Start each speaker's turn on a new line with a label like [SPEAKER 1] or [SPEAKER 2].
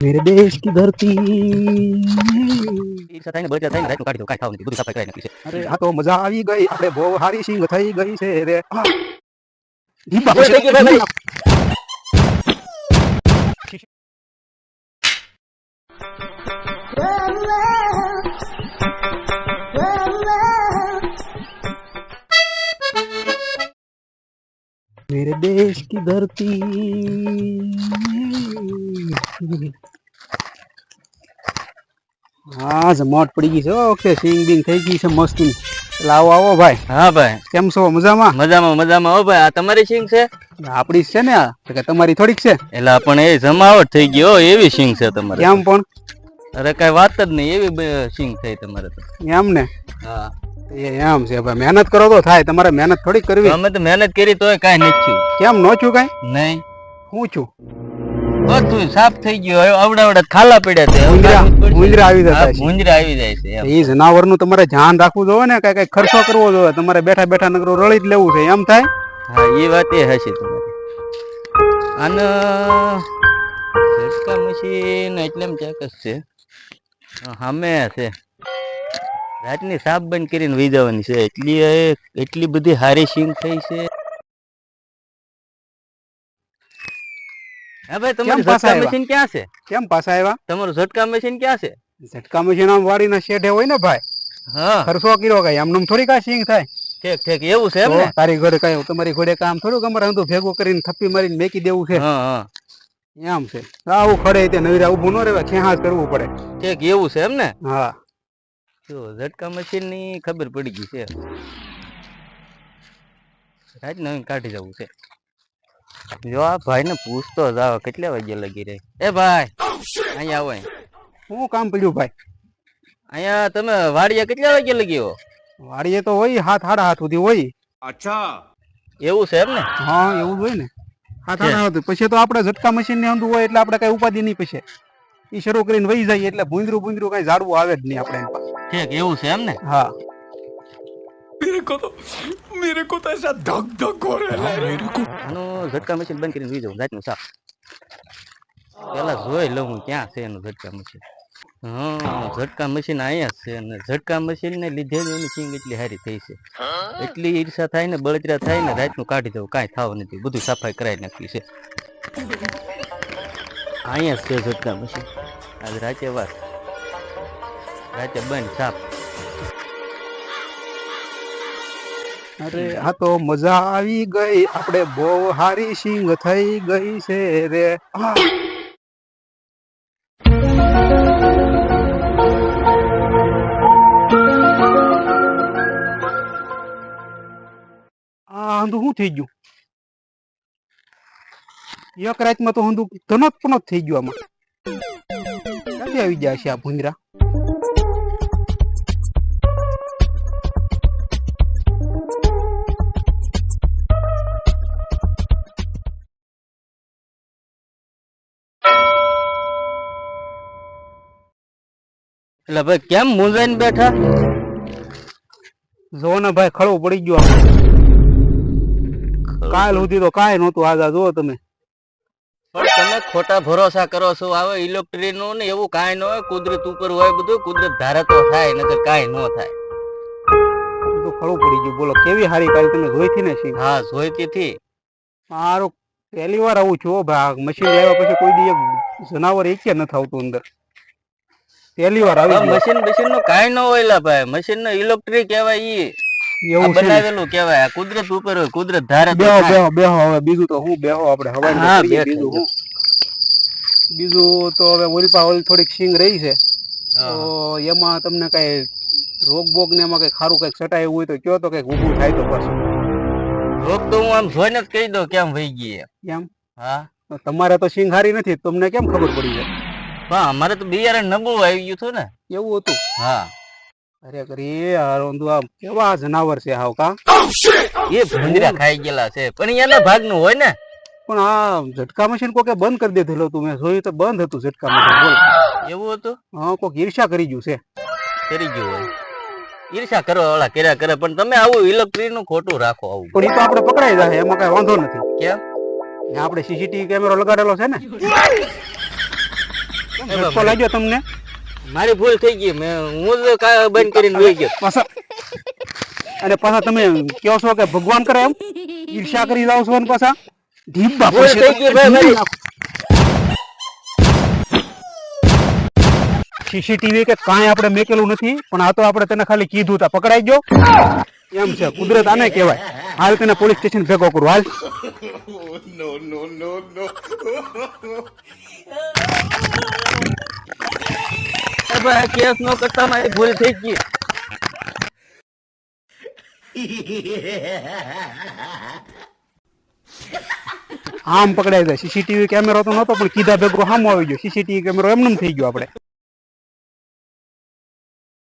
[SPEAKER 1] मेरे देश की धरती अरे આ તો મજા આવી ગઈ આપણે બહુ હારી સિંગ થઈ ગઈ છે રે દીપા मेरे देश की धरती हाँ जमाट पड़ी गई છે ઓકે સિંગ બિંગ થઈ ગઈ છે મસ્ત લાવો આવો ભાઈ
[SPEAKER 2] હા ભાઈ
[SPEAKER 1] કેમ છો મજામાં
[SPEAKER 2] મજામાં મજામાં હો ભાઈ આ તમારી સિંગ છે
[SPEAKER 1] આપડી છે ને આ તો કે તમારી થોડીક છે
[SPEAKER 2] એટલે પણ એ જમાવટ થઈ ગયો એવી સિંગ છે તમારે
[SPEAKER 1] કેમ પણ
[SPEAKER 2] અરે કઈ વાત જ નહીં એવી સિંગ થઈ તમારે તો
[SPEAKER 1] એમ ને
[SPEAKER 2] હા
[SPEAKER 1] એમ છે ભાઈ મહેનત કરો તો થાય તમારે મહેનત થોડીક કરવી
[SPEAKER 2] અમે તો મહેનત કરી તોય કાંઈ નથી થયું
[SPEAKER 1] કેમ નો છું કઈ
[SPEAKER 2] નહીં
[SPEAKER 1] હું છું
[SPEAKER 2] બધું સાફ થઈ ગયું અવડા ખાલા પડ્યા છે
[SPEAKER 1] ભૂંજરા આવી જતા છે
[SPEAKER 2] ભૂંજરા આવી જાય છે એમ.
[SPEAKER 1] એ જનાવર નું તમારે ધ્યાન રાખવું જોઈએ ને કઈ ખર્ચો કરવો જોઈએ તમારે બેઠા બેઠા નકરો રળી જ લેવું છે એમ થાય
[SPEAKER 2] હા એ વાત એ હશે તમારી આને ઝટકા મશીન એટલે એમ ચાકસ છે સામે છે રાતની સાફ બંધ કરીને વહી જવાની છે એટલી બધી હારી સિંગ થઈ છે હા ભાઈ તમારું ઝટકા મશીન ક્યાં છે
[SPEAKER 1] કેમ પાછા આવ્યા
[SPEAKER 2] તમારું ઝટકા મશીન ક્યાં છે
[SPEAKER 1] ઝટકા મશીન આમ વાડીના શેઢે હોય ને ભાઈ
[SPEAKER 2] હા
[SPEAKER 1] ખર્ચો કર્યો કઈ આમ થોડી કા સિંગ થાય
[SPEAKER 2] ઠીક ઠીક એવું છે એમ ને
[SPEAKER 1] તારી ઘરે કઈ તમારી ઘોડે કામ થોડું અમારે હંધું ભેગું કરીને થપ્પી મારીને મેકી દેવું છે
[SPEAKER 2] હા હા
[SPEAKER 1] એમ છે આવું ખડે તે નવીરા ઉભું ન રહેવા ખેહાસ કરવું પડે
[SPEAKER 2] ઠીક એવું છે એમ ને
[SPEAKER 1] હા
[SPEAKER 2] જો ઝટકા મશીન ની ખબર પડી ગઈ છે રાત નવીન કાઢી જવું છે જો આ ભાઈ ને પૂછતો જાવ કેટલા વાગે લગી રહે એ ભાઈ અહીંયા આવો
[SPEAKER 1] શું કામ પડ્યું ભાઈ
[SPEAKER 2] અહીંયા તમે વાડીએ કેટલા વાગે લગી હો
[SPEAKER 1] વાડીએ તો હોય 7:30 સુધી હોય
[SPEAKER 2] અચ્છા એવું છે એમ ને
[SPEAKER 1] હા એવું જ હોય ને 7:30 પછી તો આપણે ઝટકા મશીન ને અંધું હોય એટલે આપણે કઈ ઉપાધિ નહીં પછી ઈ શરૂ કરીને વહી જાય એટલે ભૂંદરું કઈ ઝાડવું આવે જ નહીં આપણે
[SPEAKER 2] ઠીક એવું છે એમ ને
[SPEAKER 1] હા
[SPEAKER 3] मेरे को तो ऐसा धक धक हो रहा है मेरे को
[SPEAKER 2] આનું ઝટકા મશીન બંધ કરીને વી જાઉં રાતનું સાફ પેલા જોઈ લઉં હું ક્યાં છે એનું ઝટકા મશીન હા ઝટકા મશીન અહીંયા જ છે અને ઝટકા મશીન ને લીધે જ એની સિંગ એટલી હારી થઈ છે એટલી ઈર્ષા થાય ને બળતરા થાય ને રાતનું કાઢી જવું કાંઈ થાવ નથી બધું સફાઈ કરાવી નાખી છે અહીંયા જ છે ઝટકા મશીન આજ રાતે વાત રાતે બંધ સાફ
[SPEAKER 1] અરે આ તો મજા આવી ગઈ આપણે બહુ હારી સિંગ થઈ ગઈ છે રે આ હંધું શું થઈ ગયું એક રાતમાં તો હંધું ધનત પનત થઈ ગયું આમાં ક્યાંથી આવી જાય છે આ ભૂંગરા
[SPEAKER 2] એટલે ભાઈ કેમ મૂંઝાઈને બેઠા
[SPEAKER 1] જો ને ભાઈ ખળવું પડી ગયું કાલ સુધી તો કાંઈ નહોતું આગા જુઓ તમે
[SPEAKER 2] પણ તમે ખોટા ભરોસા કરો છો આવે ઇલેક્ટ્રિક નું ને એવું કાંઈ ન હોય કુદરત ઉપર હોય બધું કુદરત ધારે તો થાય નકર કાંઈ ન થાય
[SPEAKER 1] તો ખળવું પડી ગયું બોલો કેવી હારી કાલ તમે જોઈથી ને સિંગ
[SPEAKER 2] હા જોઈતી થી
[SPEAKER 1] મારું પહેલી વાર આવું છું ભાઈ મશીન આવ્યા પછી કોઈ દી એક જનાવર એક નથી આવતું અંદર પહેલી વાર આવી
[SPEAKER 2] મશીન નું કાંઈ ન હોય લા ભાઈ મશીન નું ઇલેક્ટ્રિક કહેવાય ઈ
[SPEAKER 1] એવું
[SPEAKER 2] બનાવેલું કહેવાય કુદરત ઉપર હોય કુદરત ધારે
[SPEAKER 1] બેહો હવે બીજું તો હું બેહો આપણે હવા બીજું તો હવે ઓલપા ઓલ થોડીક સિંગ રહી છે તો એમાં તમને કઈ રોગ બોગ ને એમાં કઈ ખારું કઈક સટાયું હોય તો કયો તો કઈક ઊભું થાય તો પાછું
[SPEAKER 2] રોગ તો હું આમ જોઈને જ કહી દઉં કેમ વહી ગઈ
[SPEAKER 1] કેમ
[SPEAKER 2] હા
[SPEAKER 1] તમારે તો સિંગ હારી નથી તમને કેમ ખબર પડી જાય
[SPEAKER 2] પણ અમારે તો બિયારણ નબળું આવી ગયું હતું ને
[SPEAKER 1] એવું હતું
[SPEAKER 2] હા
[SPEAKER 1] અરે કરી આમ કેવા જનાવર છે હાવ કા
[SPEAKER 2] એ ભૂંજરા ખાઈ ગયેલા છે પણ એના ભાગનું હોય ને
[SPEAKER 1] પણ આ ઝટકા મશીન કોકે બંધ કરી દીધેલું હતું મેં જોયું તો બંધ હતું ઝટકા મશીન બોલ
[SPEAKER 2] એવું હતું
[SPEAKER 1] હા કોક ઈર્ષા કરી ગયું છે
[SPEAKER 2] કરી ગયું હોય ઈર્ષા કરવા વાળા કર્યા કરે પણ તમે આવું ઇલેક્ટ્રિક નું ખોટું રાખો આવું
[SPEAKER 1] પણ એ તો આપણે પકડાઈ જાય એમાં કઈ વાંધો નથી
[SPEAKER 2] કેમ
[SPEAKER 1] આપણે સીસીટીવી કેમેરો લગાડેલો છે ને ઝટકો લાગ્યો તમને?
[SPEAKER 2] મારી ભૂલ થઈ ગઈ હું તો બંધ કરીને વહી ગયો
[SPEAKER 1] પાછા અને પાછા તમે કહો છો કે ભગવાન કરે એમ ઈર્ષા કરી જાવ છો ને પાછા ઢીબા
[SPEAKER 2] ભૂલ થઈ ગઈ ભાઈ મારી.
[SPEAKER 1] સીસીટીવી કે કાંઈ આપણે મેકેલું નથી પણ આ તો આપણે તેને ખાલી કીધું તા પકડાઈ ગયો એમ છે કુદરત આને કહેવાય. હાલ તેને પોલીસ સ્ટેશન ભેગો કરું હાલ.
[SPEAKER 2] કેસ નો કરતા મારી ભૂલ થઈ ગઈ.
[SPEAKER 1] આમ પકડાઈ જાય. સીસીટીવી કેમેરો તો નતો પણ કીધા ભેગો સામો આવી ગયો. સીસીટીવી કેમેરો એમને થઈ ગયો આપણે.